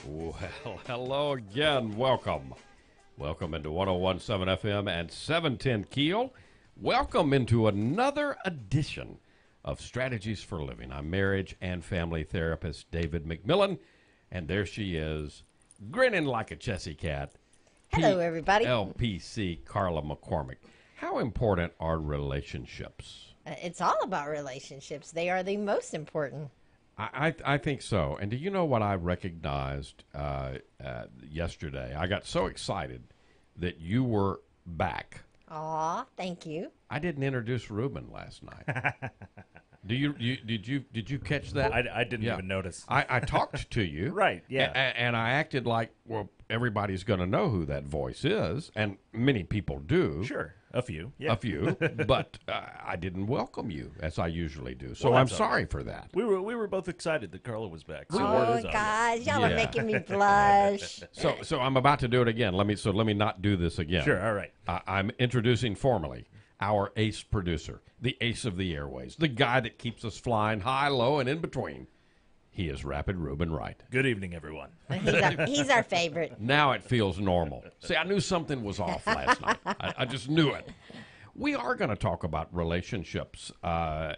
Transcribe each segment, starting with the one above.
Well, hello again. Welcome. Welcome into 101.7 FM and 710 KEEL. Welcome into another edition of Strategies for Living. I'm marriage and family therapist David McMillan, and there she is, grinning like a Chessy cat. Hello, everybody. LPC Carla McCormick. How important are relationships? It's all about relationships. They are the most important. I think so. And do you know what I recognized yesterday? I got so excited that you were back. Aw, thank you. I didn't introduce Ruben last night. Did you catch that? I didn't even notice. I talked to you. Right, yeah. And I acted like, well, everybody's going to know who that voice is, and many people do. Sure, a few. Yeah. A few, but I didn't welcome you as I usually do. So Well, I'm that's sorry for that. We were both excited that Carla was back. So Oh, word is on it. guys, y'all Yeah. are making me blush. So I'm about to do it again. Let me not do this again. Sure, all right. I'm introducing formally our ace producer, the ace of the airways, the guy that keeps us flying high, low, and in between. He is Rapid Ruben Wright. Good evening, everyone. He's our favorite. Now it feels normal. See, I knew something was off last night. I just knew it. We are going to talk about relationships.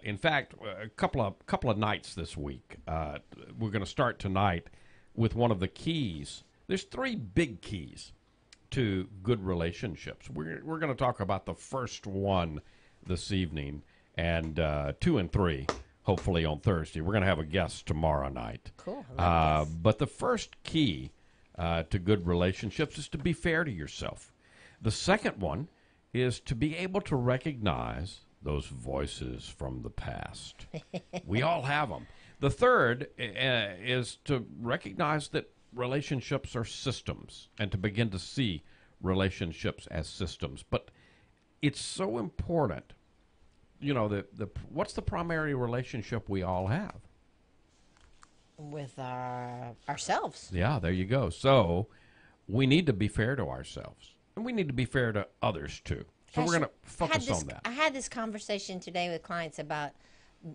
In fact, a couple of nights this week. We're going to start tonight with one of the keys. There's three big keys to good relationships. We're going to talk about the first one this evening, and 2 and 3, hopefully on Thursday. We're going to have a guest tomorrow night. Cool. I like this. But the first key to good relationships is to be fair to yourself. The second one is to be able to recognize those voices from the past. We all have them. The third is to recognize that relationships are systems and to begin to see relationships as systems. But it's so important, you know, what's the primary relationship we all have? With ourselves. Yeah, there you go. So we need to be fair to ourselves, and we need to be fair to others too. So we're going to focus on that. I had this conversation today with clients about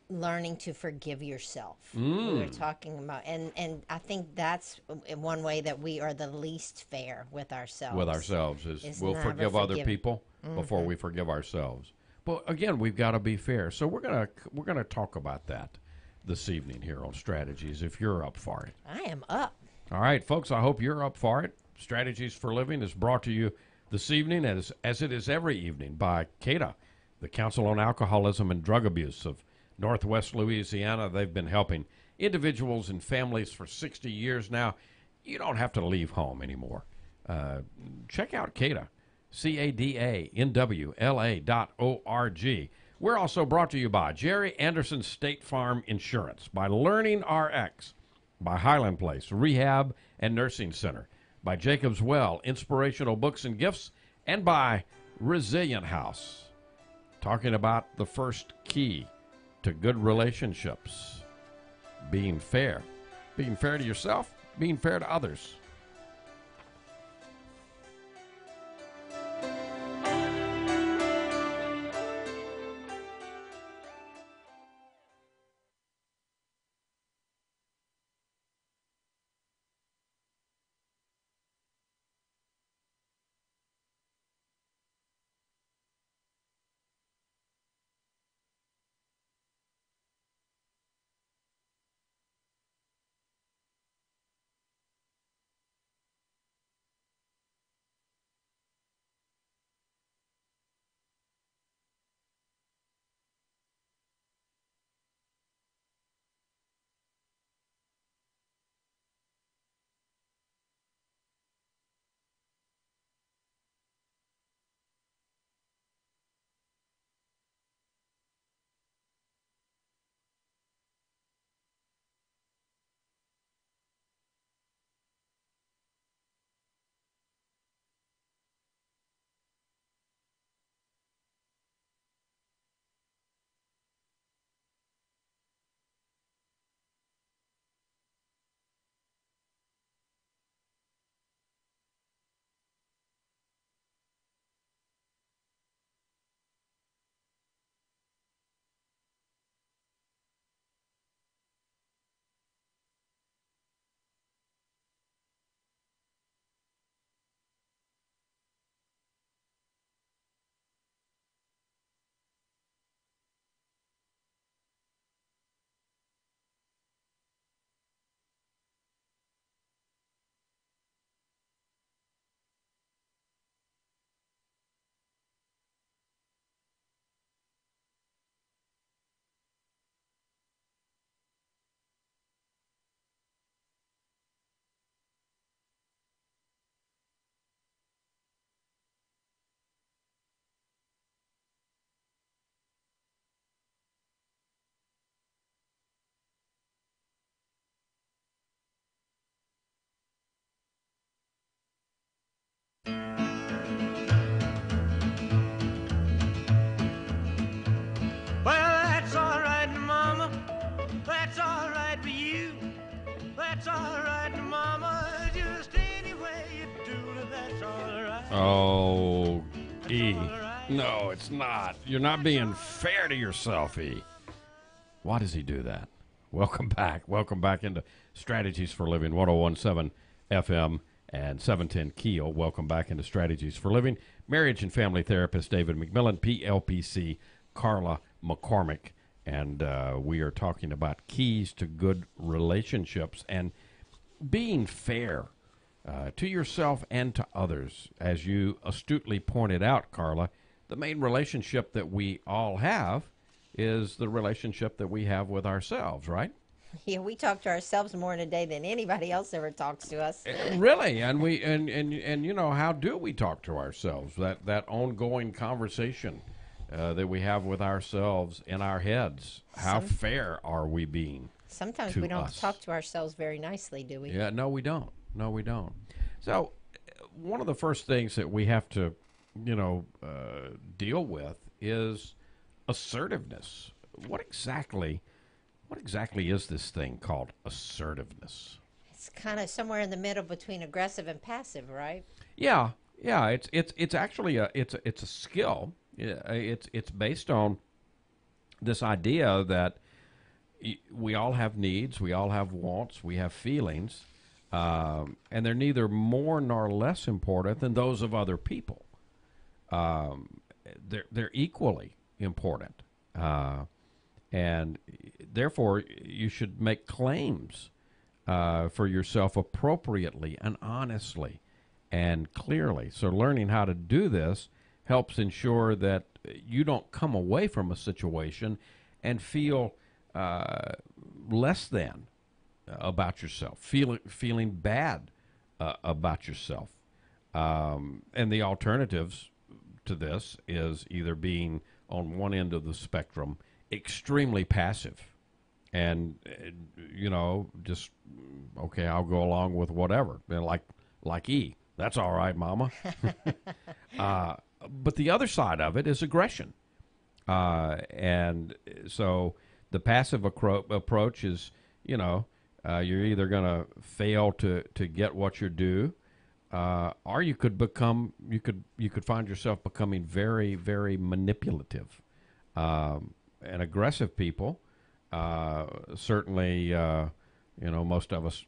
learning to forgive yourself. We were talking about, and I think that's one way that we are the least fair with ourselves. With ourselves is we'll never forgive other forgive- people before we forgive ourselves. But again, we've got to be fair. So we're gonna talk about that this evening here on Strategies. If you're up for it, I am up. all right, folks. I hope you're up for it. Strategies for Living is brought to you this evening, as it is every evening, by CADA, the Council on Alcoholism and Drug Abuse of Northwest Louisiana. They've been helping individuals and families for 60 years now. You don't have to leave home anymore. Check out CADA, CADANWLA.org. We're also brought to you by Jerry Anderson State Farm Insurance, by Learning RX, by Highland Place Rehab and Nursing Center, by Jacob's Well Inspirational Books and Gifts, and by Resilient House. Talking about the first key to good relationships: being fair. Being fair to yourself, being fair to others. Oh, E. No, it's not. You're not being fair to yourself, E. Why does he do that? Welcome back. Welcome back into Strategies for Living, 1017 FM and 710 KEEL. Welcome back into Strategies for Living. Marriage and family therapist David McMillan, PLPC, Carla McCormick. And we are talking about keys to good relationships and being fair to yourself and to others. As you astutely pointed out, Carla, the main relationship that we all have is the relationship that we have with ourselves, right? Yeah, we talk to ourselves more in a day than anybody else ever talks to us. Really, and we and you know, how do we talk to ourselves? That ongoing conversation that we have with ourselves in our heads. How fair are we being? Sometimes to we don't us? talk to ourselves very nicely, do we? Yeah, no, we don't. No, we don't. So, one of the first things that we have to, deal with is assertiveness. What exactly is this thing called assertiveness? It's kind of somewhere in the middle between aggressive and passive, right? Yeah. It's actually it's a skill. It's based on this idea that we all have needs, we all have wants, we have feelings, and they're neither more nor less important than those of other people. They're equally important, and therefore you should make claims for yourself appropriately and honestly and clearly. So learning how to do this helps ensure that you don't come away from a situation and feel less than about yourself, feeling bad about yourself. And the alternatives to this is either being on one end of the spectrum extremely passive and, just, okay, I'll go along with whatever. And like E. That's all right, Mama. But the other side of it is aggression. And so the passive approach is, you're either going to fail to get what you're due, or you could find yourself becoming very, very manipulative. And aggressive people, certainly, most of us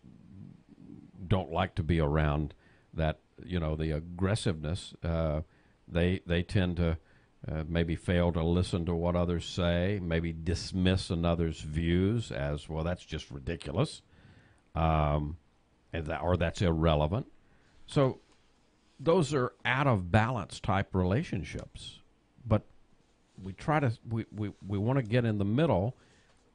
don't like to be around that, the aggressiveness. They tend to maybe fail to listen to what others say, maybe dismiss another's views as, well, that's just ridiculous, or that's irrelevant. So those are out of balance type relationships. But we want to get in the middle.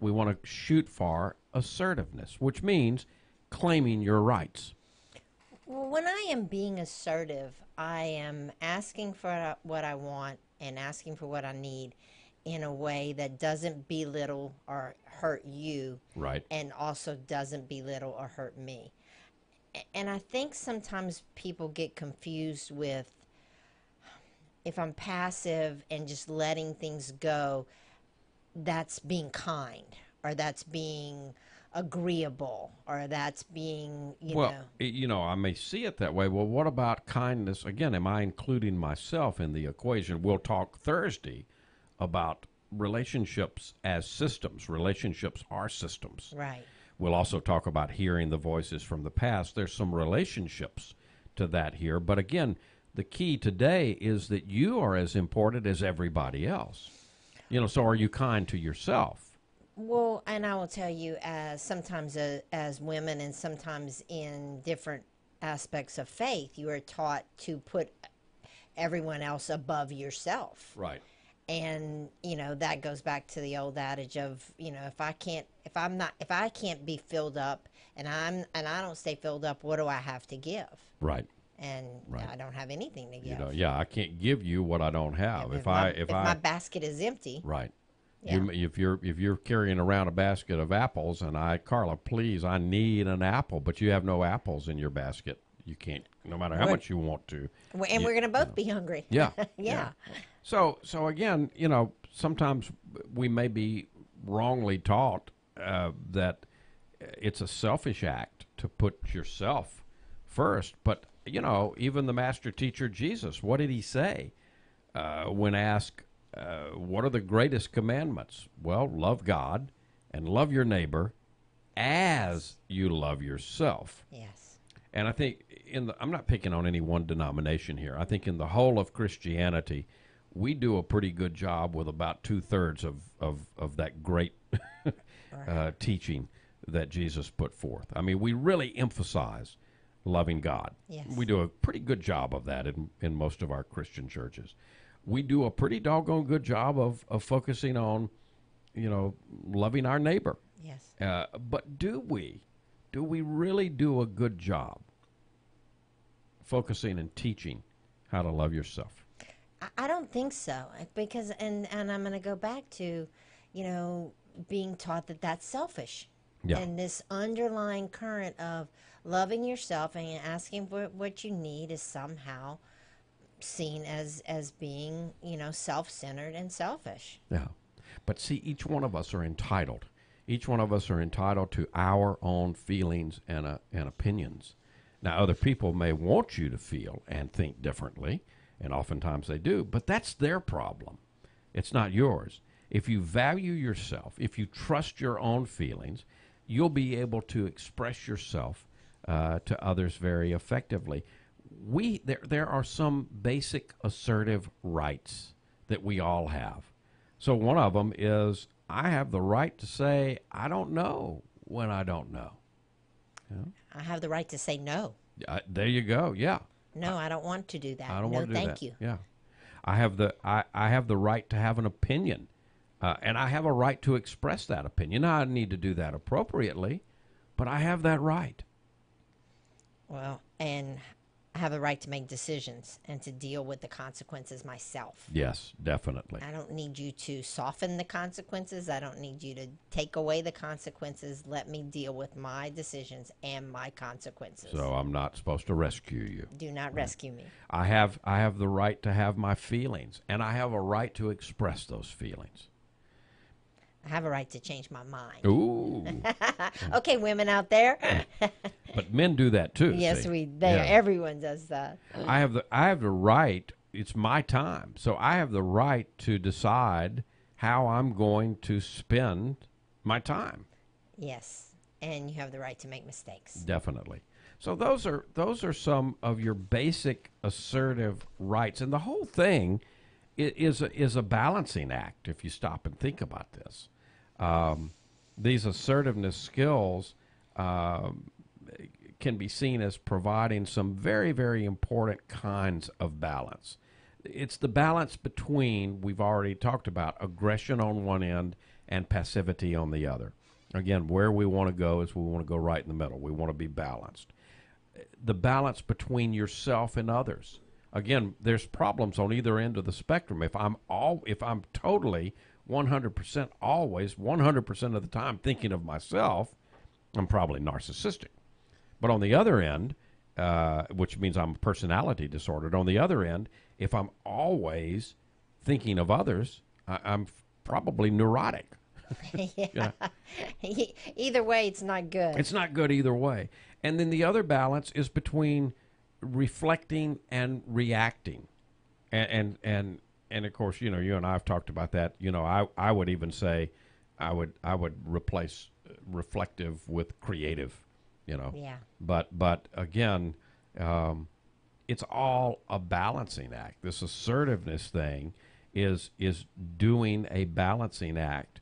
We want to shoot for assertiveness, which means claiming your rights. Well, when I am being assertive, I am asking for what I want and asking for what I need in a way that doesn't belittle or hurt you. Right. And also doesn't belittle or hurt me. And I think sometimes people get confused with, if I'm passive and just letting things go, that's being kind, or that's being agreeable, or that's being, I may see it that way. Well, what about kindness? Again, am I including myself in the equation? We'll talk Thursday about relationships as systems. Relationships are systems. Right. We'll also talk about hearing the voices from the past. There's some relationships to that here. But again, the key today is that you are as important as everybody else. So are you kind to yourself? Well, and I will tell you, sometimes as women and sometimes in different aspects of faith, you are taught to put everyone else above yourself. Right. And, that goes back to the old adage of, if I can't be filled up and I don't stay filled up, what do I have to give? Right. And I don't have anything to give. I can't give you what I don't have. If my basket is empty. Right. Yeah. If you're carrying around a basket of apples and Carla, please, I need an apple, but you have no apples in your basket, you can't, no matter how much you want to. And we're going to both be hungry. Yeah. Yeah. So again, sometimes we may be wrongly taught that it's a selfish act to put yourself first, but even the master teacher Jesus, what did he say when asked, what are the greatest commandments? Well, love God and love your neighbor as you love yourself. Yes. And I think I'm not picking on any one denomination here. I think in the whole of Christianity, we do a pretty good job with about 2/3 of that great teaching that Jesus put forth. I mean, we really emphasize loving God. Yes. We do a pretty good job of that in most of our Christian churches. We do a pretty doggone good job of focusing on, loving our neighbor. Yes. But do we really do a good job focusing and teaching how to love yourself? I don't think so, because and I'm going to go back to, being taught that that's selfish. Yeah. And this underlying current of loving yourself and asking for what you need is somehow seen as being, self-centered and selfish. Yeah. But see, each one of us are entitled. Each one of us are entitled to our own feelings and opinions. Now, other people may want you to feel and think differently, and oftentimes they do, but that's their problem. It's not yours. If you value yourself, if you trust your own feelings, you'll be able to express yourself to others very effectively. There are some basic assertive rights that we all have. So one of them is I have the right to say I don't know when I don't know. I have the right to say no. There you go. Yeah. No, I don't want to do that. I don't no, want to do thank that. you. Yeah. I have the right to have an opinion, and I have a right to express that opinion. Now, I need to do that appropriately, but I have that right. Well, and I have a right to make decisions and to deal with the consequences myself. Yes, definitely. I don't need you to soften the consequences. I don't need you to take away the consequences. Let me deal with my decisions and my consequences. So I'm not supposed to rescue you. Do not rescue me. I have the right to have my feelings, and I have a right to express those feelings. I have a right to change my mind. Ooh. Okay, women out there. But men do that too. Yes, see? everyone does that. I have the right. It's my time, so I have the right to decide how I'm going to spend my time. Yes, and you have the right to make mistakes. Definitely. So those are some of your basic assertive rights, and the whole thing is a balancing act. If you stop and think about this, these assertiveness skills can be seen as providing some very, very important kinds of balance. It's the balance between, we've already talked about, aggression on one end and passivity on the other. Again, where we want to go is we want to go right in the middle. We want to be balanced. The balance between yourself and others. Again, there's problems on either end of the spectrum. If I'm totally 100% always 100% of the time thinking of myself, I'm probably narcissistic. But on the other end, which means I'm personality disordered, on the other end, if I'm always thinking of others, I'm probably neurotic. Yeah. Either way, it's not good. It's not good either way. And then the other balance is between reflecting and reacting. And of course, you and I have talked about that. I would even say I would replace reflective with creative. Yeah. But again, it's all a balancing act. This assertiveness thing is doing a balancing act,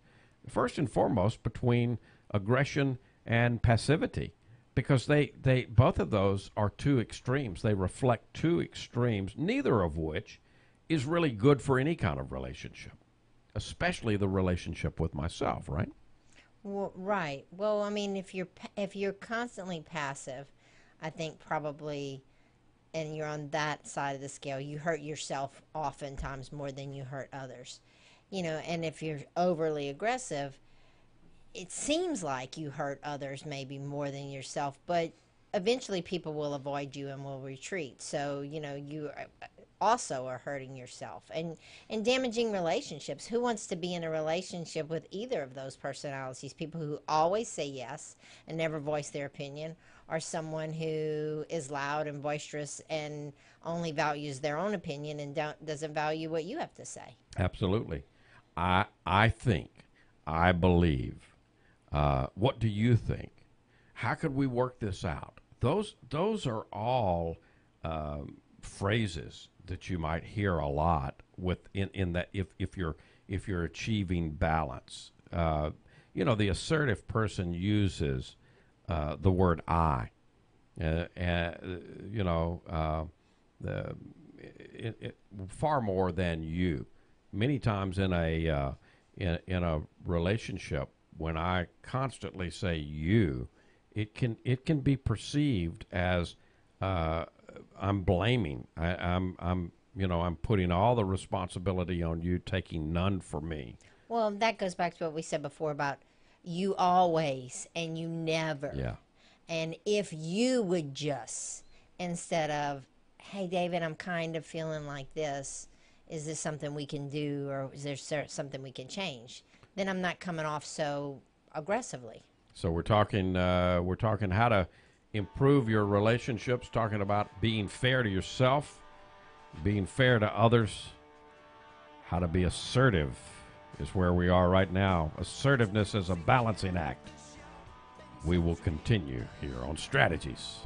first and foremost, between aggression and passivity, because they both of those are two extremes. They reflect two extremes, neither of which is really good for any kind of relationship, especially the relationship with myself, right? Well, right. Well, I mean, if you're constantly passive, I think probably, and you're on that side of the scale, you hurt yourself oftentimes more than you hurt others. And if you're overly aggressive, it seems like you hurt others maybe more than yourself, but eventually people will avoid you and will retreat. So, you also are hurting yourself and damaging relationships. Who wants to be in a relationship with either of those personalities? People who always say yes and never voice their opinion, or someone who is loud and boisterous and only values their own opinion and doesn't value what you have to say. Absolutely. I think, I believe. What do you think? How could we work this out? Those are all phrases that you might hear a lot with in that if you're achieving balance. The assertive person uses the word I. You know, the far more than you. Many times in a relationship, when I constantly say you, it can be perceived as I'm blaming. I'm putting all the responsibility on you, taking none for me. Well, that goes back to what we said before about you always and you never. Yeah. And if you would just, instead of, hey, David, I'm kind of feeling like this. Is this something we can do, or is there something we can change? Then I'm not coming off so aggressively. So we're talking how to improve your relationships, talking about being fair to yourself, being fair to others, how to be assertive is where we are right now. Assertiveness is a balancing act. We will continue here on Strategies.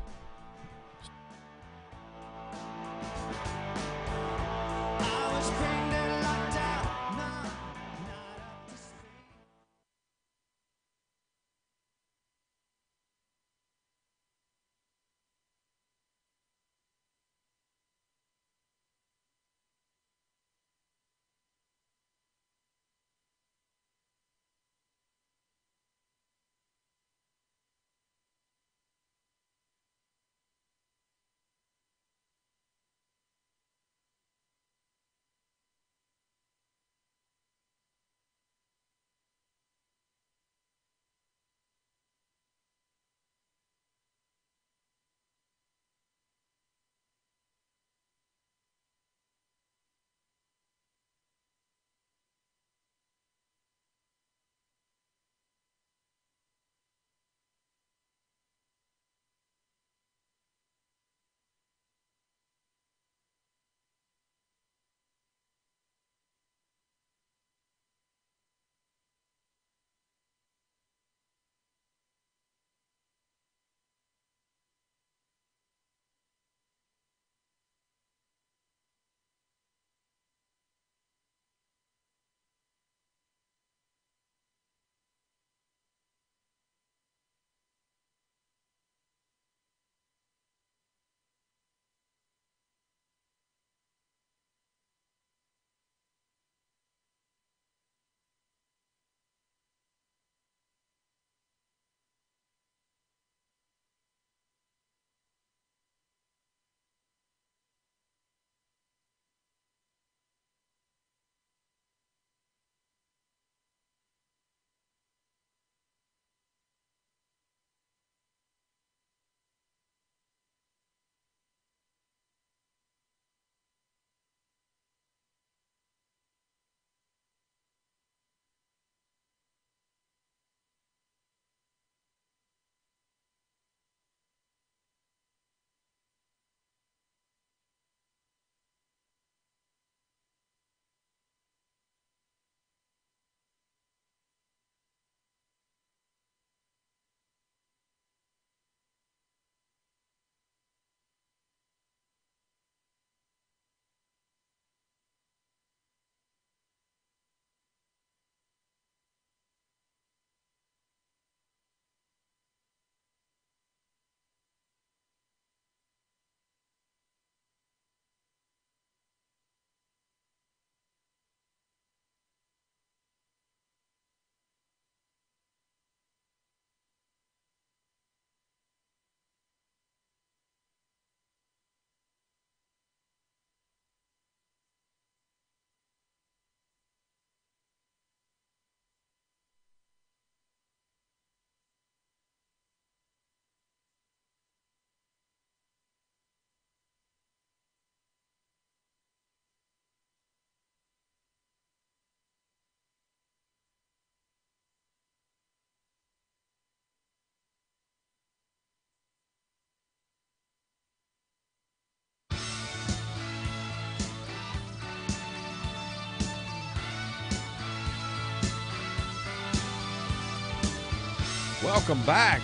Welcome back.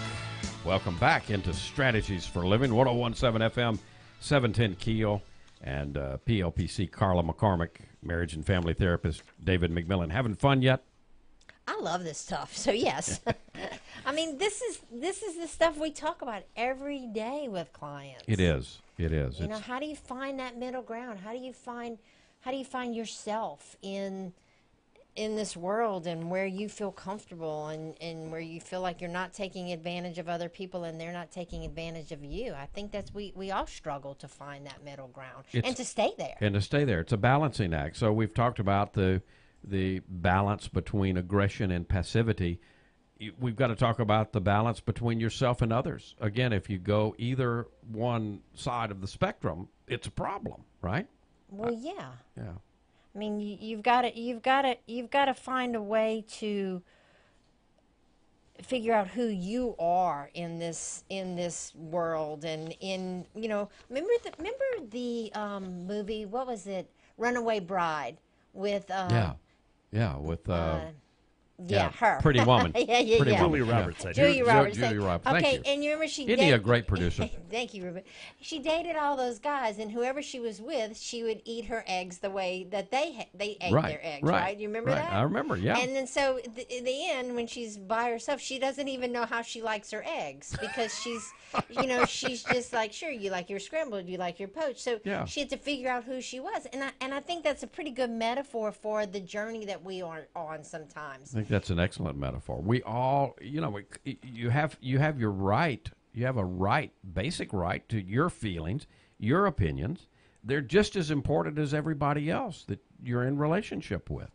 Welcome back into Strategies for Living, 1017 FM, 710 KEEL, and PLPC Carla McCormick, marriage and family therapist David McMillan. Having fun yet? I love this stuff. So yes. I mean, this is the stuff we talk about every day with clients. It is. It is. You know, how do you find that middle ground? How do you find yourself in this world, and where you feel comfortable, and where you feel like you're not taking advantage of other people and they're not taking advantage of you? I think that's we all struggle to find that middle ground and to stay there. And to stay there. It's a balancing act. So we've talked about the balance between aggression and passivity. We've got to talk about the balance between yourself and others. Again, if you go either one side of the spectrum, it's a problem, right? Well, yeah. Yeah. I mean, you've got to find a way to figure out who you are in this world, and remember the movie, what was it, Runaway Bride, with her Pretty Woman. yeah. Julia Roberts. I do. Julia Roberts. Julia Roberts. Thank Okay, you. and you remember she Isn't he a great producer? Thank you, Ruben. She dated all those guys, and whoever she was with, she would eat her eggs the way that they ate their eggs, right? You remember that? I remember, yeah. And then so in the end, when she's by herself, she doesn't even know how she likes her eggs, because she's, she's just like, sure, you like your scrambled, you like your poached. So she had to figure out who she was, and I think that's a pretty good metaphor for the journey that we are on sometimes. I think that's an excellent metaphor. We all, you have your right. You have a basic right to your feelings, your opinions. They're just as important as everybody else that you're in relationship with.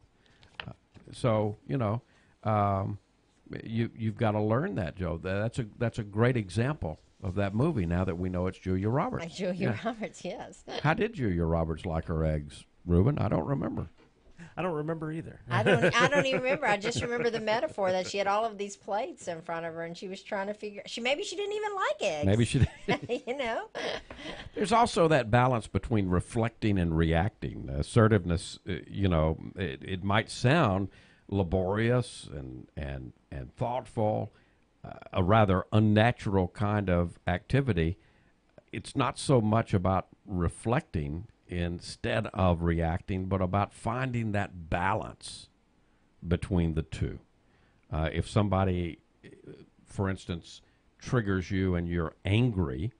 So you've got to learn that, Joe. That's a great example of that movie. Now that we know it's Julia Roberts. Like Julia Roberts, yes. How did Julia Roberts like her eggs, Reuben? I don't remember. I don't remember either. I don't even remember. I just remember the metaphor that she had all of these plates in front of her, and she was trying to figure. Maybe she didn't even like eggs. Maybe she did. There's also that balance between reflecting and reacting. Assertiveness, it might sound laborious and thoughtful, a rather unnatural kind of activity. It's not so much about reflecting instead of reacting, but about finding that balance between the two. If somebody, for instance, triggers you and you're angry,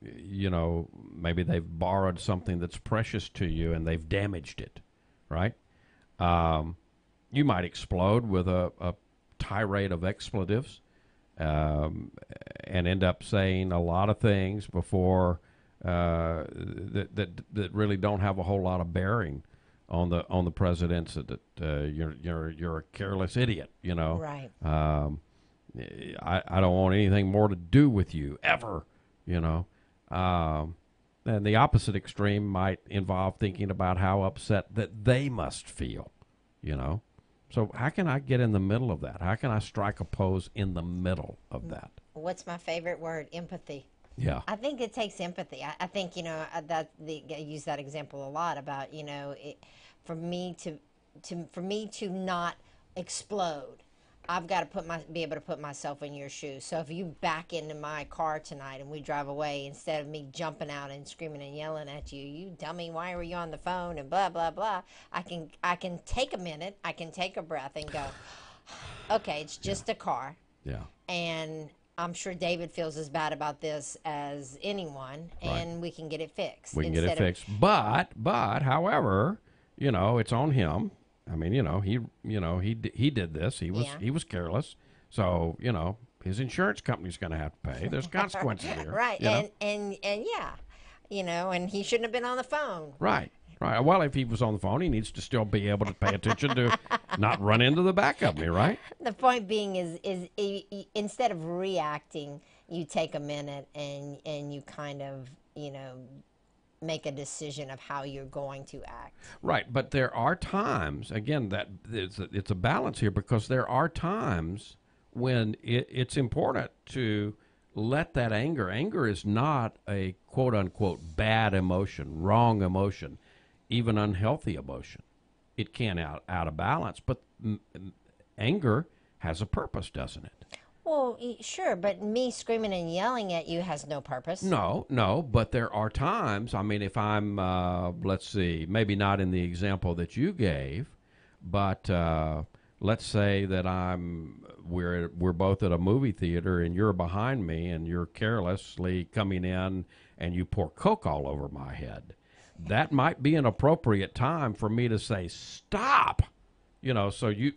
maybe they've borrowed something that's precious to you and they've damaged it, right? You might explode with a tirade of expletives and end up saying a lot of things before that really don't have a whole lot of bearing on the presidents. That you're a careless idiot, Right. I don't want anything more to do with you ever, and the opposite extreme might involve thinking about how upset that they must feel, So how can I get in the middle of that? How can I strike a pose in the middle of that? What's my favorite word? Empathy. Yeah. I think it takes empathy. I think, I use that example a lot about, for me to not explode, I've got to be able to put myself in your shoes. So if you back into my car tonight and we drive away, instead of me jumping out and screaming and yelling at you, you dummy, why were you on the phone and blah, blah, blah, I can take a minute, I can take a breath and go, okay, it's just a car. Yeah. And I'm sure David feels as bad about this as anyone, and we can get it fixed. We can get it fixed. But, however, it's on him. I mean, he did this. He was careless. So, his insurance company's going to have to pay. There's consequences here. Right. And he shouldn't have been on the phone. Right. Right. Well, if he was on the phone, he needs to still be able to pay attention to not run into the back of me, right? The point being is instead of reacting, you take a minute and you kind of, make a decision of how you're going to act. Right. But there are times, again, that it's a balance here, because there are times when it's important to let that anger is not a quote-unquote bad emotion, wrong emotion, even unhealthy emotion. It can out of balance, but anger has a purpose, doesn't it? Well, sure, but me screaming and yelling at you has no purpose. No, no, but there are times, I mean, if I'm, let's see, maybe not in the example that you gave, but let's say that we're both at a movie theater and you're behind me and you're carelessly coming in and you pour Coke all over my head. That might be an appropriate time for me to say, stop. So you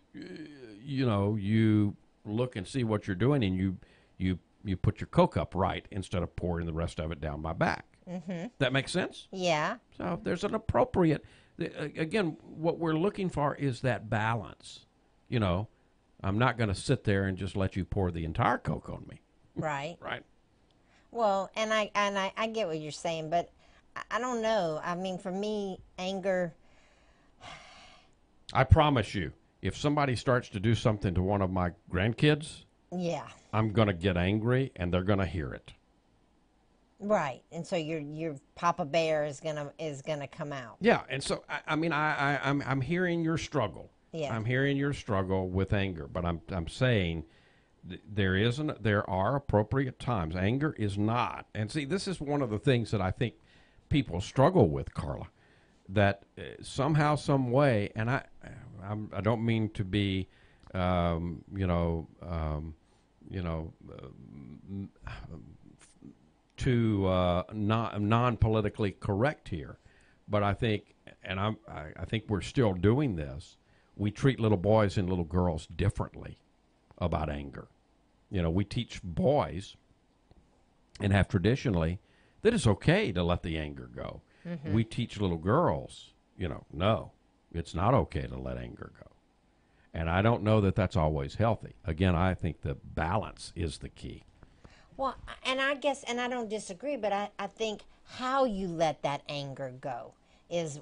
look and see what you're doing, and you put your Coke up right instead of pouring the rest of it down my back. Mm-hmm. That makes sense? Yeah. So there's an appropriate, again, what we're looking for is that balance. I'm not going to sit there and just let you pour the entire Coke on me. Right. Right. Well, and I get what you're saying, but I don't know. I mean, for me, anger. I promise you, if somebody starts to do something to one of my grandkids, yeah, I'm going to get angry and they're going to hear it. Right. And so your Papa Bear is gonna come out. Yeah, and so I'm hearing your struggle. Yeah. I'm hearing your struggle with anger, but I'm saying there are appropriate times. Anger is not. And see, this is one of the things that I think people struggle with, Carla, that somehow, some way, and I don't mean to be, too non-politically correct here, but I think, and I think we're still doing this. We treat little boys and little girls differently about anger. We teach boys, and have traditionally, that it's okay to let the anger go. Mm-hmm. We teach little girls, no, it's not okay to let anger go. And I don't know that that's always healthy. Again, I think the balance is the key. Well, and I guess, and I don't disagree, but I think how you let that anger go is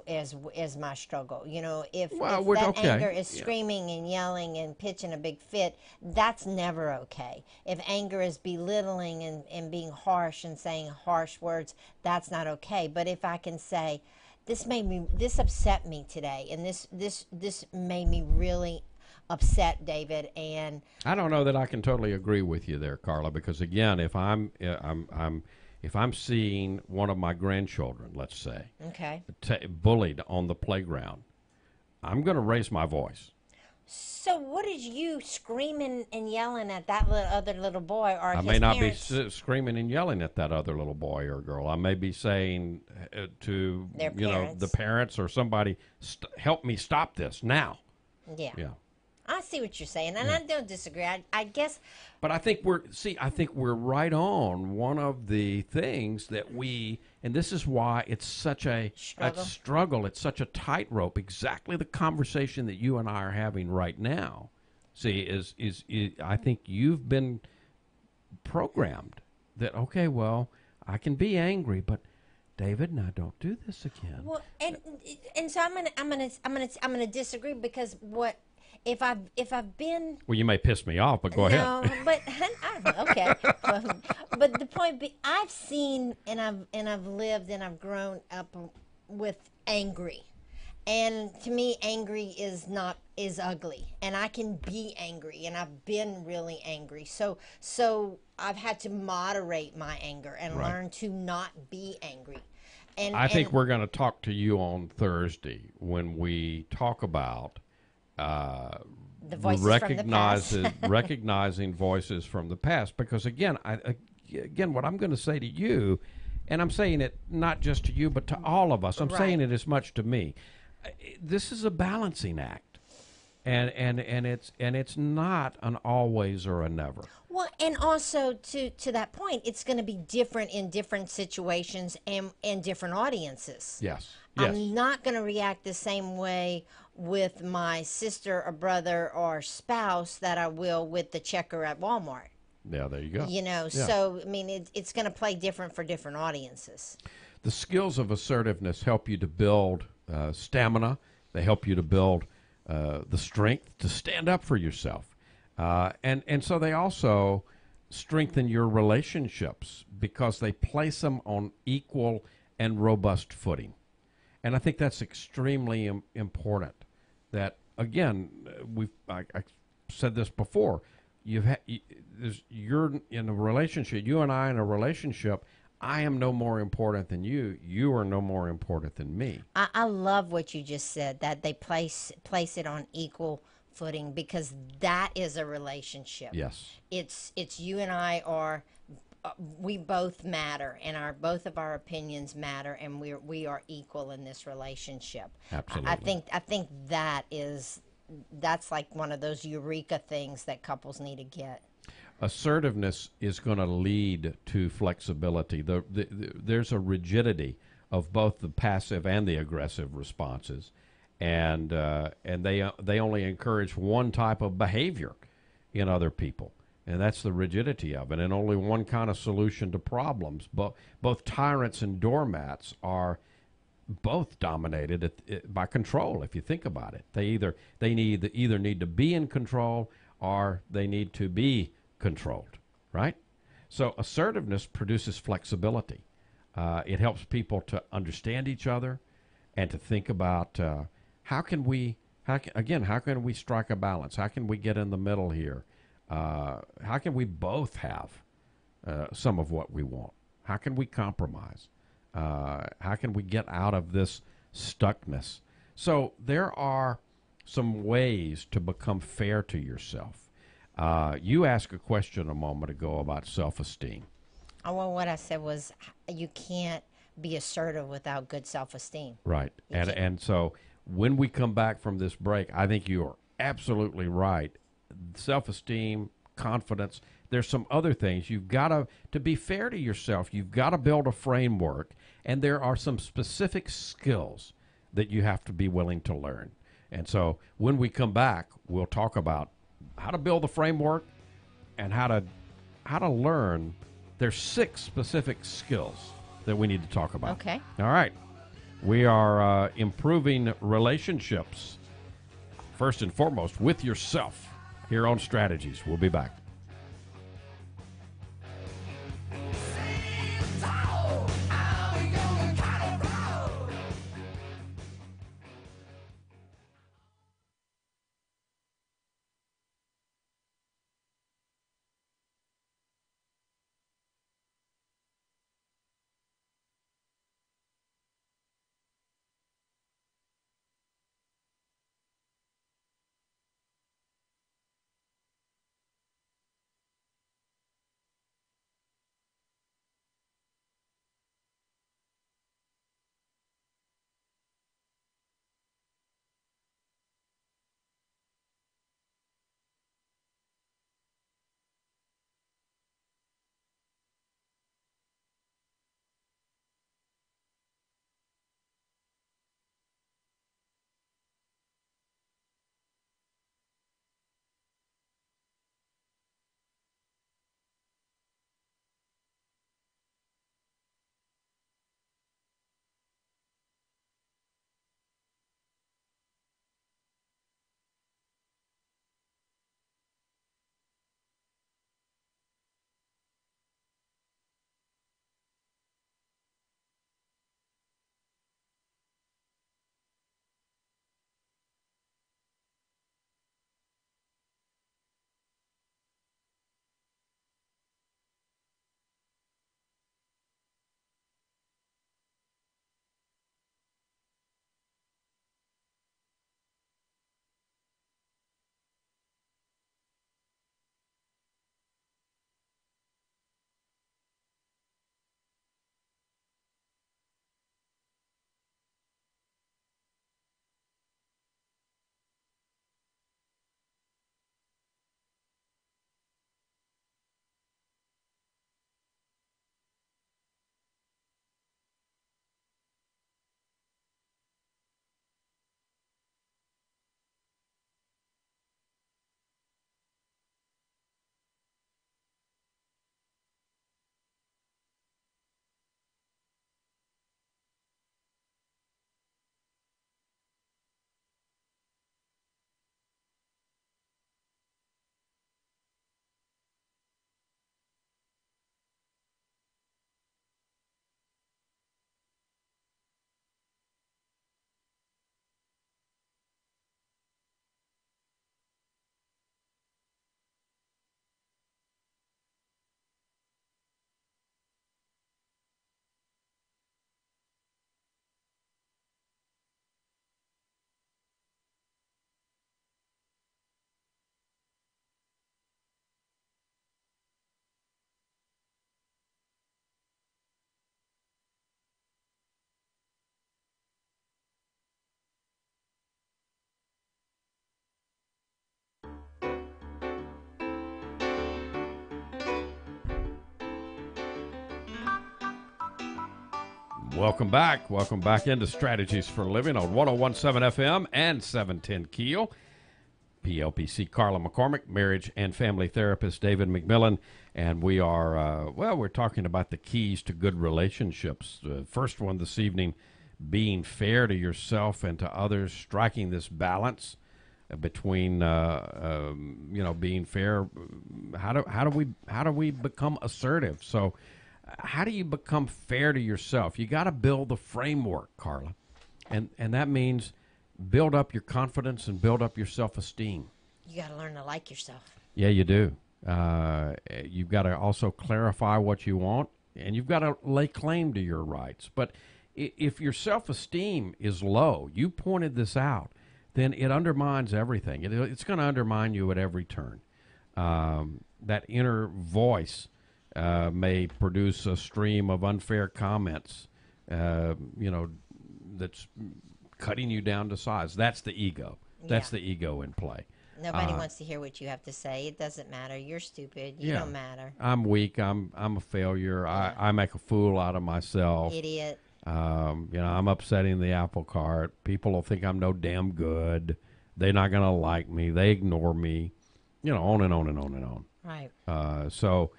my struggle. If that anger is screaming and yelling and pitching a big fit, that's never okay. If anger is belittling and being harsh and saying harsh words, that's not okay. But if I can say, this upset me today, and this made me really upset, David, and I don't know that I can totally agree with you there, Carla, because again, if I'm seeing one of my grandchildren, let's say, okay, bullied on the playground, I'm going to raise my voice. So what is you screaming and yelling at that other little boy or his I may not parents? be screaming and yelling at that other little boy or girl. I may be saying to their parents. The parents or somebody, help me stop this now. Yeah. Yeah. I see what you're saying, and I don't disagree. I guess. But I think we're right on one of the things that and this is why it's such a struggle. It's such a tightrope. Exactly the conversation that you and I are having right now. See, is I think you've been programmed that, okay, well, I can be angry, but David, now don't do this again. Well, and so I'm gonna disagree because what. If I've been, well, you may piss me off, but go ahead. No, but okay. But the point I've seen and I've lived and I've grown up with angry, and to me, angry is ugly, and I can be angry, and I've been really angry. So I've had to moderate my anger and learn to not be angry. And I think we're going to talk to you on Thursday when we talk about. The voices from the past. Recognizing voices from the past, because again, what I'm going to say to you, and I'm saying it not just to you, but to all of us. I'm saying it as much to me. This is a balancing act, and it's not an always or a never. Well, and also to that point, it's going to be different in different situations and different audiences. Yes. I'm not going to react the same way with my sister or brother or spouse that I will with the checker at Walmart. Yeah, there you go. So, I mean, it's going to play different for different audiences. The skills of assertiveness help you to build stamina. They help you to build the strength to stand up for yourself. And so they also strengthen your relationships because they place them on equal and robust footing. And I think that's extremely important. That, again, I said this before. You're in a relationship. You and I in a relationship. I am no more important than you. You are no more important than me. I love what you just said, that they place it on equal footing, because that is a relationship. Yes. It's you and I are we both matter, and both of our opinions matter, and we are equal in this relationship. Absolutely. I think that's like one of those eureka things that couples need to get. Assertiveness is going to lead to flexibility. There's a rigidity of both the passive and the aggressive responses, and they only encourage one type of behavior in other people, and that's the rigidity of it, and only one kind of solution to problems. Both tyrants and doormats are both dominated by control. If you think about it, they either need to be in control, or they need to be controlled, right? So assertiveness produces flexibility. It helps people to understand each other and to think about how can we strike a balance? How can we get in the middle here? How can we both have some of what we want? How can we compromise? How can we get out of this stuckness? So there are some ways to become fair to yourself. You asked a question a moment ago about self-esteem. Oh, well, what I said was you can't be assertive without good self-esteem. Right. And so when we come back from this break, I think you are absolutely right. Self-esteem, confidence, there's some other things. You've got to be fair to yourself, you've got to build a framework, and there are some specific skills that you have to be willing to learn. And so when we come back, we'll talk about how to build a framework and how to learn. There's 6 specific skills that we need to talk about. Okay. All right. We are improving relationships, first and foremost, with yourself here on Strategies. We'll be back. Welcome back. Welcome back into Strategies for Living on 101.7 FM and 710 KEEL. PLPC Carla McCormick, marriage and family therapist David McMillan, and we are, we're talking about the keys to good relationships. The first one this evening, being fair to yourself and to others, striking this balance between, being fair. How do we become assertive? So, how do you become fair to yourself? You got to build the framework, Carla, and that means build up your confidence and build up your self-esteem. You got to learn to like yourself. Yeah, you do. You've got to also clarify what you want, and you've got to lay claim to your rights. But if your self-esteem is low, you pointed this out, then it undermines everything. It's going to undermine you at every turn. That inner voice may produce a stream of unfair comments, that's cutting you down to size. That's the ego. That's the ego in play. Nobody wants to hear what you have to say. It doesn't matter. You're stupid. You don't matter. I'm weak. I'm a failure. Yeah. I make a fool out of myself. Idiot. I'm upsetting the apple cart. People will think I'm no damn good. They're not going to like me. They ignore me. On and on and on and on. Right. So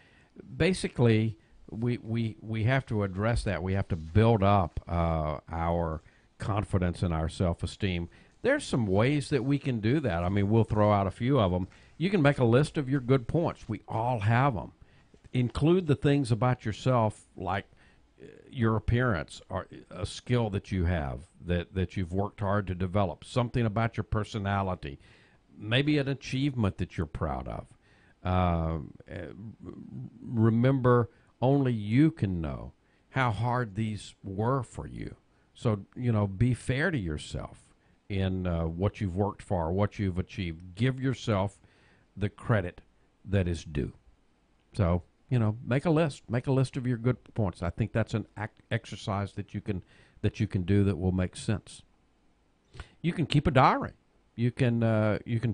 basically, we have to address that. We have to build up our confidence and our self-esteem. There's some ways that we can do that. I mean, we'll throw out a few of them. You can make a list of your good points. We all have them. Include the things about yourself, like your appearance or a skill that you have that you've worked hard to develop, something about your personality, maybe an achievement that you're proud of. Remember, only you can know how hard these were for you. So, be fair to yourself in what you've worked for, what you've achieved. Give yourself the credit that is due. So, make a list. Make a list of your good points. I think that's an exercise that you can do that will make sense. You can keep a diary. You can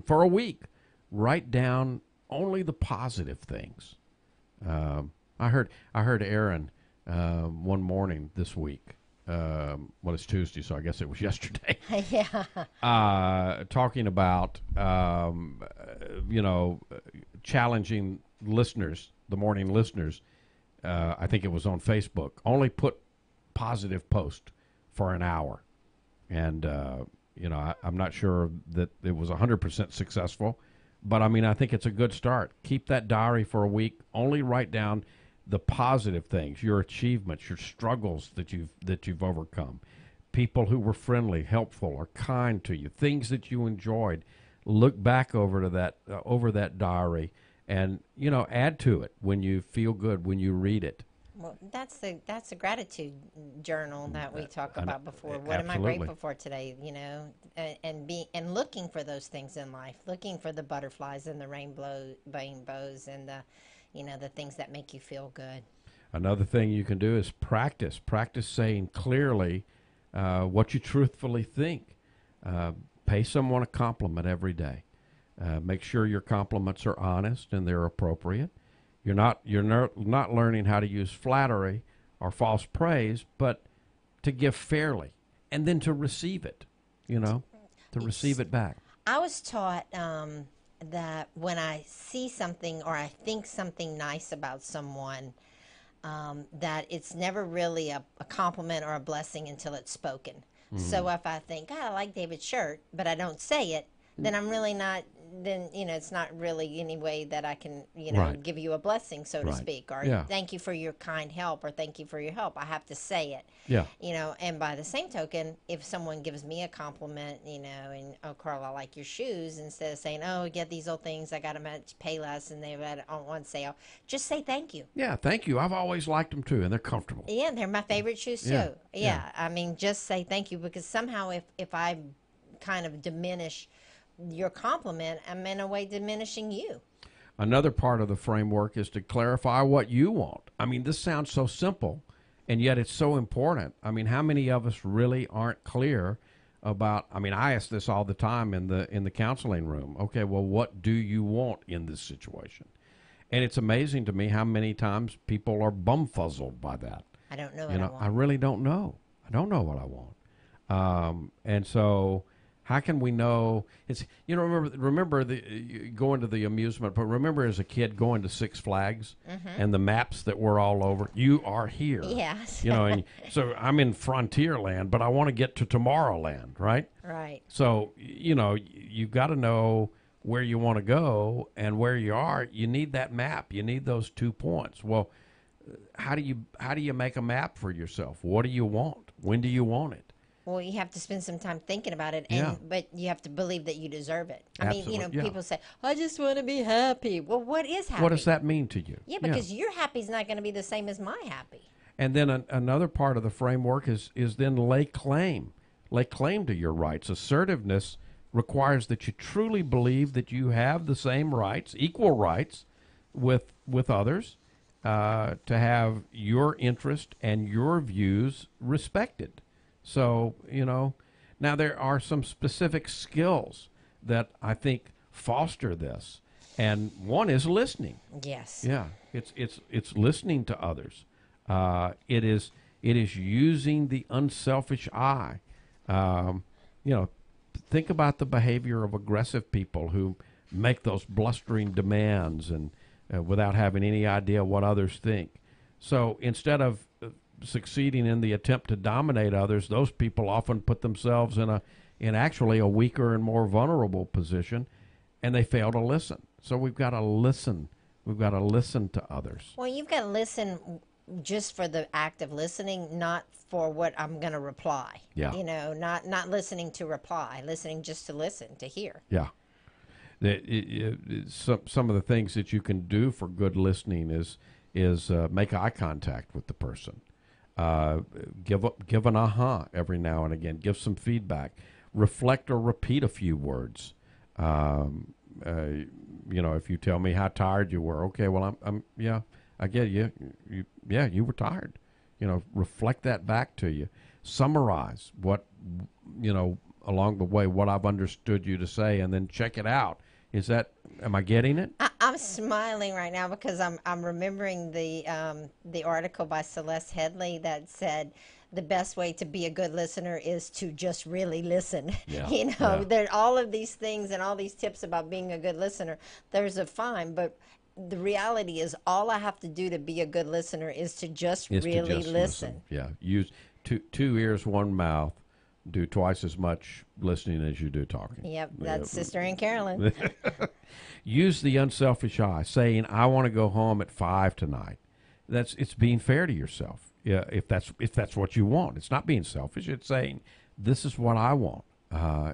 for a week write down only the positive things. I heard Erin one morning this week. It's Tuesday, so I guess it was yesterday. Yeah. Talking about, challenging listeners, the morning listeners. I think it was on Facebook. Only put positive post for an hour. And, I'm not sure that it was 100% successful. But, I think it's a good start. Keep that diary for a week. Only write down the positive things, your achievements, your struggles that you've overcome, people who were friendly, helpful, or kind to you, things that you enjoyed. Look back over that diary, and add to it when you feel good, when you read it. Well, that's a gratitude journal that we talked about before. What am I Absolutely. grateful for today? And looking for those things in life, looking for the butterflies and the rainbows and the things that make you feel good. Another thing you can do is practice saying clearly what you truthfully think. Pay someone a compliment every day. Make sure your compliments are honest and they're appropriate. You're not learning how to use flattery or false praise, but to give fairly and then to receive it, receive it back. I was taught that when I see something or I think something nice about someone, that it's never really a compliment or a blessing until it's spoken. Mm-hmm. So if I think, I like David's shirt, but I don't say it, then I'm really not, it's not really any way that I can, Right. give you a blessing, so to Right. speak, or Yeah. thank you for your kind help, or thank you for your help. I have to say it. Yeah. And by the same token, if someone gives me a compliment, and, oh, Carl, I like your shoes, instead of saying, oh, get these old things, I got them at Payless and they've had it on one sale, just say thank you. Yeah, thank you. I've always liked them too, and they're comfortable. Yeah, they're my favorite shoes too. Yeah. Yeah. Just say thank you, because somehow if I kind of diminish your compliment, I'm in a way diminishing you. Another part of the framework is to clarify what you want. This sounds so simple, and yet it's so important. How many of us really aren't clear about, I ask this all the time in the counseling room. Okay, well, what do you want in this situation? And it's amazing to me how many times people are bumfuzzled by that. I don't know You what I know, want. I really don't know. I don't know what I want. And so, how can we know? It's remember going to the amusement, but remember as a kid going to Six Flags and the maps that were all over. You are here. Yes. You know, and so I'm in Frontierland, but I want to get to Tomorrowland, right? Right. So you know, you've got to know where you want to go and where you are. You need that map. You need those 2 points. Well, how do you make a map for yourself? What do you want? When do you want it? Well, you have to spend some time thinking about it, Yeah. but you have to believe that you deserve it. I mean, Absolutely, yeah. people say, "I just want to be happy." Well, what is happy? What does that mean to you? Yeah, because your happy is not going to be the same as my happy. And then another part of the framework is then lay claim to your rights. Assertiveness requires that you truly believe that you have the same rights, equal rights, with others, to have your interest and your views respected. So, you know, now there are some specific skills that I think foster this, and one is listening. Yes. Yeah, it's listening to others. It is using the unselfish I. You know, think about the behavior of aggressive people who make those blustering demands and without having any idea what others think. So instead of succeeding in the attempt to dominate others, those people often put themselves in actually a weaker and more vulnerable position, and they fail to listen. So we've got to listen. We've got to listen to others. Well, you've got to listen just for the act of listening, not for what I'm going to reply. Yeah. You know, not listening to reply, listening just to listen, to hear. Yeah. Some of the things that you can do for good listening is make eye contact with the person. Give an aha every now and again. Give some feedback. Reflect or repeat a few words. You know, if you tell me how tired you were, okay, well, yeah, I get you. Yeah, you were tired. You know, reflect that back to you. Summarize what, you know, along the way, what I've understood you to say, and then check it out. Am I getting it? I'm smiling right now because I'm remembering the article by Celeste Headley that said the best way to be a good listener is to just really listen. Yeah, You know, yeah. there all of these things and all these tips about being a good listener. There's a fine, but the reality is all I have to do to be a good listener is to just Is to really just listen. Yeah, use two ears, one mouth. Do twice as much listening as you do talking. Yep, that's Sister Ann Carolyn. Use the unselfish I, saying, "I want to go home at 5 tonight." It's being fair to yourself. Yeah, if that's what you want. It's not being selfish. It's saying, "This is what I want."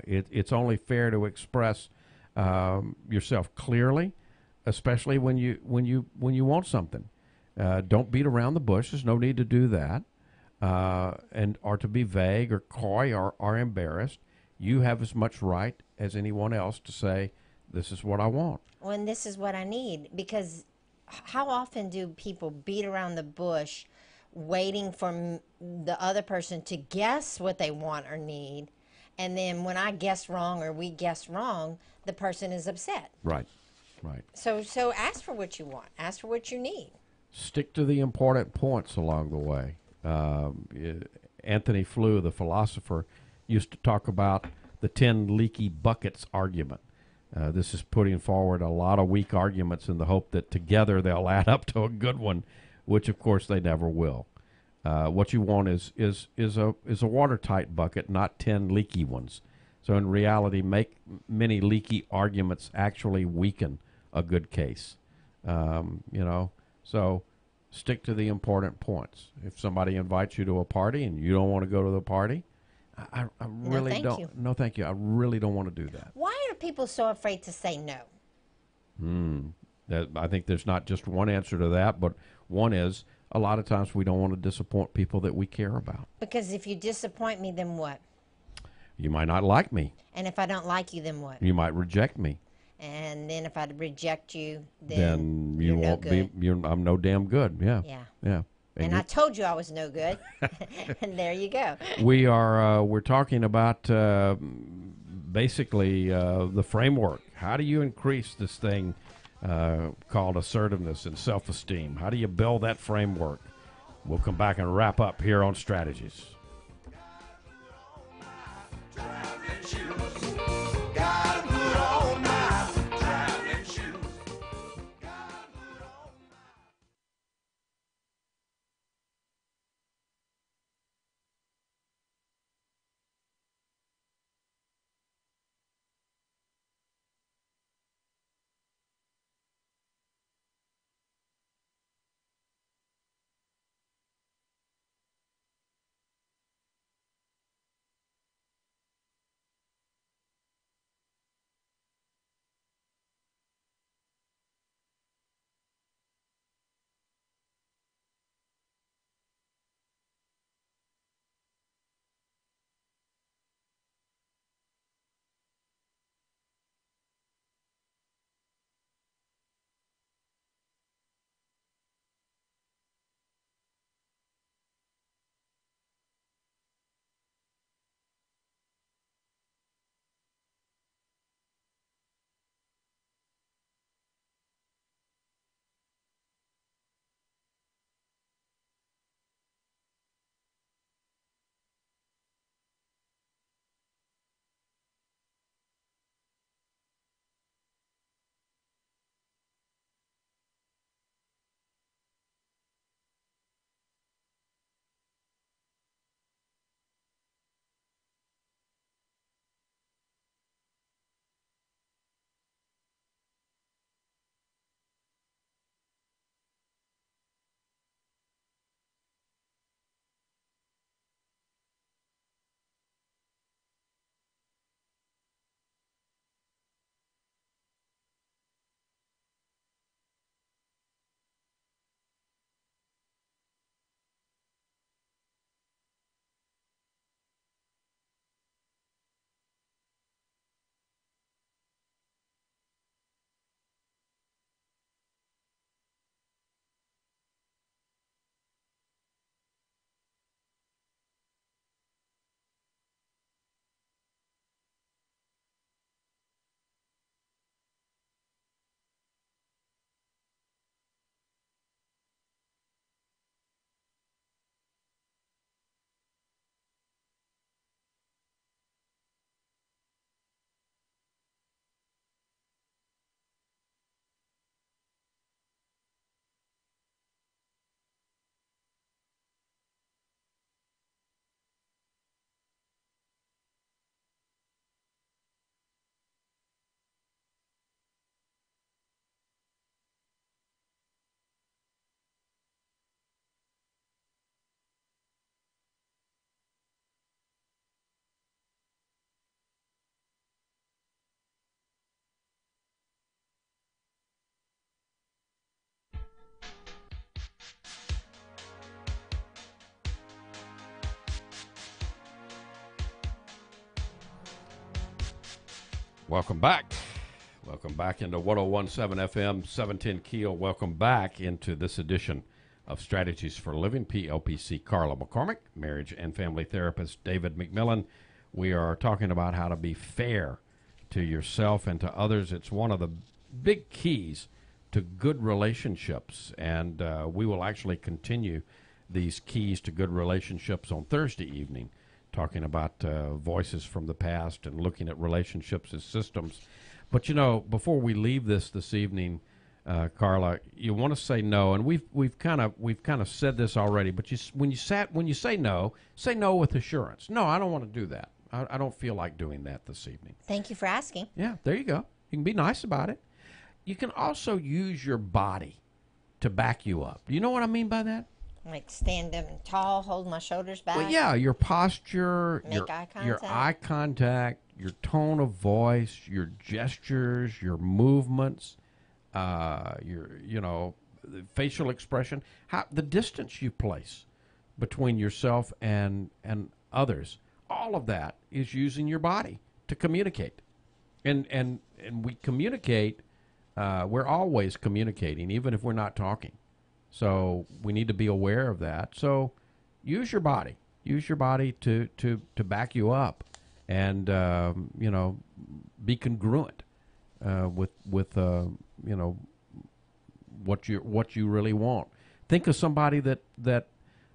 It's only fair to express yourself clearly, especially when you want something. Don't beat around the bush. There's no need to do that. Or to be vague or coy or embarrassed. You have as much right as anyone else to say, "This is what I want." Well, and this is what I need, because how often do people beat around the bush waiting for the other person to guess what they want or need, and then when I guess wrong or we guess wrong, the person is upset. Right. So ask for what you want. Ask for what you need. Stick to the important points along the way. Anthony Flew, the philosopher, used to talk about the 10 leaky buckets argument. This is putting forward a lot of weak arguments in the hope that together they'll add up to a good one, which of course they never will. What you want is a watertight bucket, not 10 leaky ones. So in reality, many leaky arguments actually weaken a good case. So stick to the important points. If somebody invites you to a party and you don't want to go to the party, I really thank don't. you. No, thank you. I really don't want to do that. Why are people so afraid to say no? I think there's not just one answer to that, but one is a lot of times we don't want to disappoint people that we care about. Because if you disappoint me, then what? You might not like me. And if I don't like you, then what? You might reject me. And then if I reject you, Then you're you no won't good. be. I'm no damn good. Yeah. Yeah. And you- I told you I was no good. And there you go. we're talking about basically the framework. How do you increase this thing called assertiveness and self-esteem? How do you build that framework? We'll come back and wrap up here on Strategies. Welcome back. Welcome back into 1017 FM, 710 KEEL. Welcome back into this edition of Strategies for Living. PLPC Carla McCormick, marriage and family therapist David McMillan. We are talking about how to be fair to yourself and to others. It's one of the big keys to good relationships, and we will actually continue these keys to good relationships on Thursday evening, talking about voices from the past and looking at relationships as systems. But you know, before we leave this evening, Carla, you want to say no, and we've kind of said this already. But when you say no with assurance. No, I don't want to do that. I don't feel like doing that this evening. Thank you for asking. Yeah, there you go. You can be nice about it. You can also use your body to back you up. Do you know what I mean by that? Like stand up tall, hold my shoulders back. Well, yeah, your posture, Make eye contact. your eye contact, your tone of voice, your gestures, your movements, your facial expression, the distance you place between yourself and others. All of that is using your body to communicate, and we communicate. We're always communicating, even if we're not talking. So we need to be aware of that. So use your body. Use your body to back you up, and be congruent with what you really want. Think of somebody that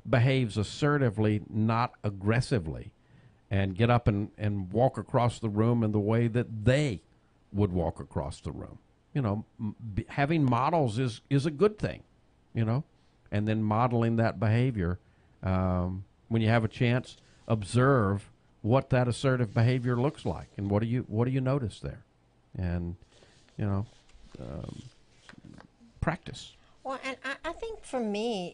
behaves assertively, not aggressively, and get up and walk across the room in the way that they would walk across the room. You know, having models is a good thing, you know, and then modeling that behavior. When you have a chance, observe what that assertive behavior looks like, and what do you notice there, and you know, practice. Well, and I think for me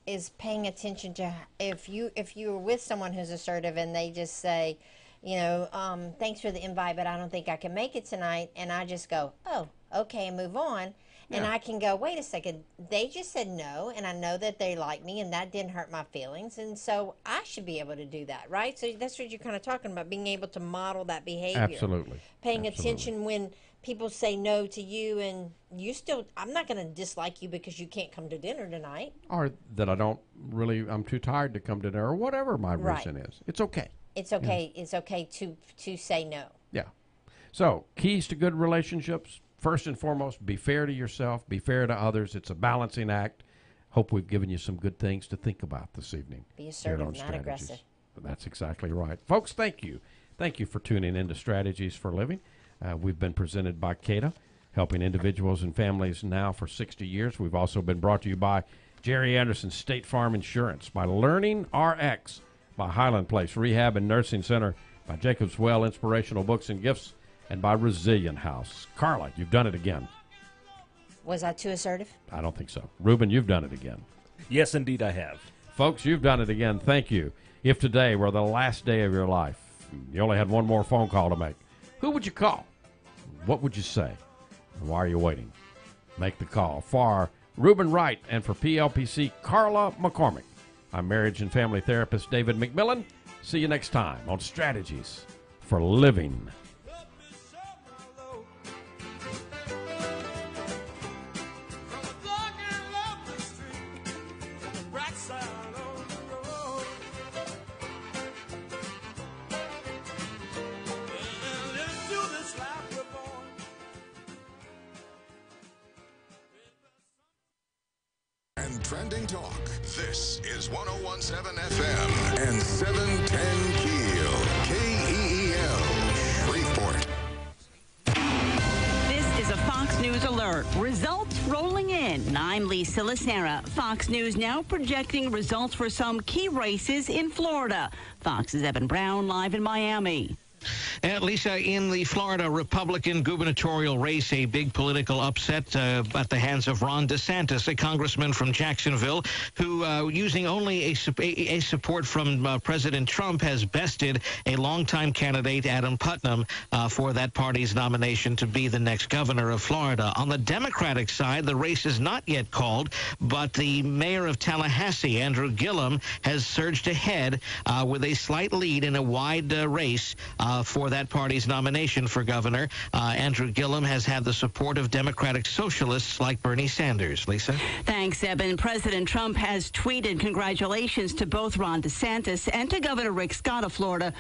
is paying attention to if you're with someone who's assertive and they just say, thanks for the invite, but I don't think I can make it tonight, and I just go, oh, okay, and move on. And I can go, wait a second, they just said no, and I know that they like me, and that didn't hurt my feelings, and so I should be able to do that, right? So that's what you're kind of talking about, being able to model that behavior. Absolutely. Paying attention when people say no to you, and I'm not going to dislike you because you can't come to dinner tonight. Or that I'm too tired to come to dinner, or whatever my reason is. It's okay. It's okay. Yeah. It's okay to say no. Yeah. So, keys to good relationships. First and foremost, be fair to yourself, be fair to others. It's a balancing act. Hope we've given you some good things to think about this evening. Be assertive, not aggressive. That's exactly right. Folks, thank you. Thank you for tuning in to Strategies for Living. We've been presented by CADA, helping individuals and families now for 60 years. We've also been brought to you by Jerry Anderson State Farm Insurance, by Learning RX, by Highland Place Rehab and Nursing Center, by Jacob's Well Inspirational Books and Gifts, and by Resilient House. Carla, you've done it again. Was I too assertive? I don't think so. Ruben, you've done it again. Yes, indeed, I have. Folks, you've done it again. Thank you. If today were the last day of your life, you only had one more phone call to make, who would you call? What would you say? And why are you waiting? Make the call. For Ruben Wright and for PLPC, Carla McCormick, I'm marriage and family therapist David McMillan. See you next time on Strategies for Living. Trending talk. This is 101.7 FM and 710 KEEL. KEEL. Shreveport. This is a Fox News alert. Results rolling in. I'm Lisa Lacera. Fox News now projecting results for some key races in Florida. Fox's Evan Brown live in Miami. And Lisa, in the Florida Republican gubernatorial race, a big political upset at the hands of Ron DeSantis, a congressman from Jacksonville, who, using only a support from President Trump, has bested a longtime candidate, Adam Putnam, for that party's nomination to be the next governor of Florida. On the Democratic side, the race is not yet called, but the mayor of Tallahassee, Andrew Gillum, has surged ahead with a slight lead in a wide race for that party's nomination for governor. Andrew Gillum has had the support of Democratic socialists like Bernie Sanders. Lisa? Thanks, Eben. President Trump has tweeted congratulations to both Ron DeSantis and to Governor Rick Scott of Florida